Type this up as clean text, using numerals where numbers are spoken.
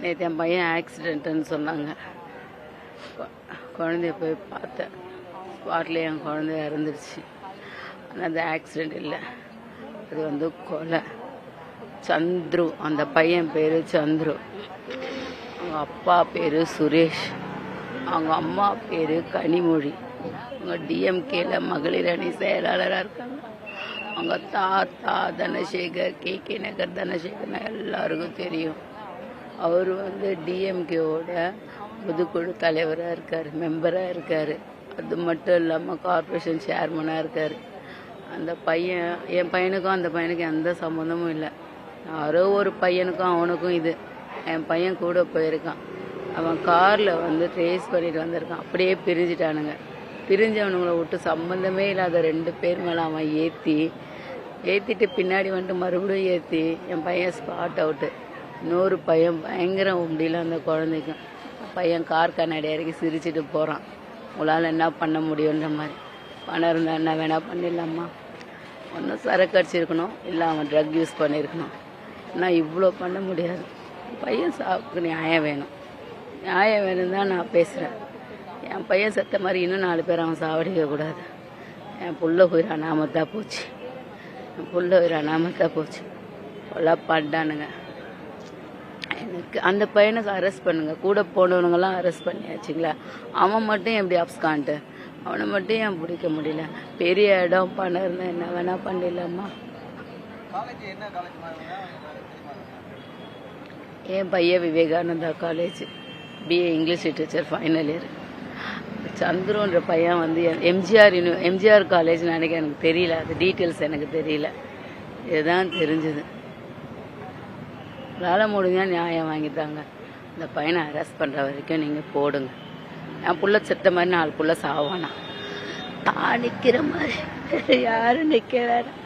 நேற்று என் பையன் ஆக்சிடென்ட்டுன்னு சொன்னாங்க. குழந்தைய போய் பார்த்தேன். ஸ்பாட்லேயே என் குழந்தை இறந்துருச்சு. ஆனால் அது ஆக்சிடெண்ட் இல்லை, அது கொலை. சந்துரு, அந்த பையன் பேர் சந்துரு. அவங்க அப்பா பேர் சுரேஷ். அவங்க அம்மா பேர் கனிமொழி. அவங்க டிஎம்கேல மகளிர் அணி செயலாளராக இருக்காங்க. அவங்க தாத்தா தனசேகர், கே நகர் தனசேகர்னா எல்லாருக்கும் தெரியும். அவர் டிஎம்கேவோட பொதுக்குழு தலைவராக இருக்கார், மெம்பராக இருக்கார். அது மட்டும் இல்லாமல் கார்பரேஷன் சேர்மனாக இருக்கார். அந்த பையன், என் பையனுக்கும் அந்த பையனுக்கும் எந்த சம்மந்தமும் இல்லை. யாரோ ஒரு பையனுக்கும் அவனுக்கும் என் பையன் கூட போயிருக்கான். அவன் காரில் ரேஸ் பண்ணிட்டு வந்திருக்கான். அப்படியே பிரிஞ்சிட்டானுங்க. பிரிஞ்சவனுங்களை விட்டு சம்மந்தமே இல்லாத 2 பேர் மேலே அவன் ஏற்றிட்டு பின்னாடி மறுபடியும் ஏற்றி என் பையன் ஸ்பாட் அவுட்டு. இன்னொரு பையன் பயங்கர முடியல அந்த குழந்தைக்கும். பையன் கார் கண்ணாடி இறக்கி சிரிச்சுட்டு போகிறான். உங்களால் என்ன பண்ண முடியுன்ற மாதிரி. பணம் இருந்தால் என்ன வேணால் பண்ணிடலாமா? ஒன்றும் சரக்கு அடிச்சிருக்கணும், இல்லை அவன் ட்ரக் யூஸ் பண்ணியிருக்கணும். நான் இவ்வளோ பண்ண முடியாது. பையன் சாவுக்கு நியாயம் வேணும். நியாயம் வேணும் தான் நான் பேசுகிறேன். என் பையன் செத்த மாதிரி இன்னும் 4 பேர் அவன் சாவடிக்கக்கூடாது. என் புள்ள உயிர் அனாமத்தான் போச்சு. கொலை பண்ணிட்டானுங்க. எனக்கு அந்த பையனுக்கு அரெஸ்ட் பண்ணுங்க. கூட போனவனுங்கெல்லாம் அரெஸ்ட் பண்ணியாச்சுங்களா? அவன் மட்டும் எப்படி அப்ஸ்கான்ட்டு? அவனை மட்டும் ஏன் பிடிக்க முடியல? பெரிய இடம், பணம் இருந்தால் என்ன வேணா பண்ணிடலாமா? என் பையன் Vivekananda college BA English literature final year. சந்துருன்ற பையன் எம்ஜிஆர் காலேஜ் நினைக்க எனக்கு தெரியல. அது டீட்டெயில்ஸ் எனக்கு தெரியல. இதுதான் தெரிஞ்சது. உங்களால் முடிஞ்சால் நியாயம் வாங்கித்தாங்க. இந்த பையனை அரெஸ்ட் பண்ணுற வரைக்கும் நீங்கள் போடுங்க. என் புள்ள செத்த மாதிரி 4 புள்ள சாவானா? நான் நிற்கிற மாதிரி யாரும் நிற்க வேணாம்.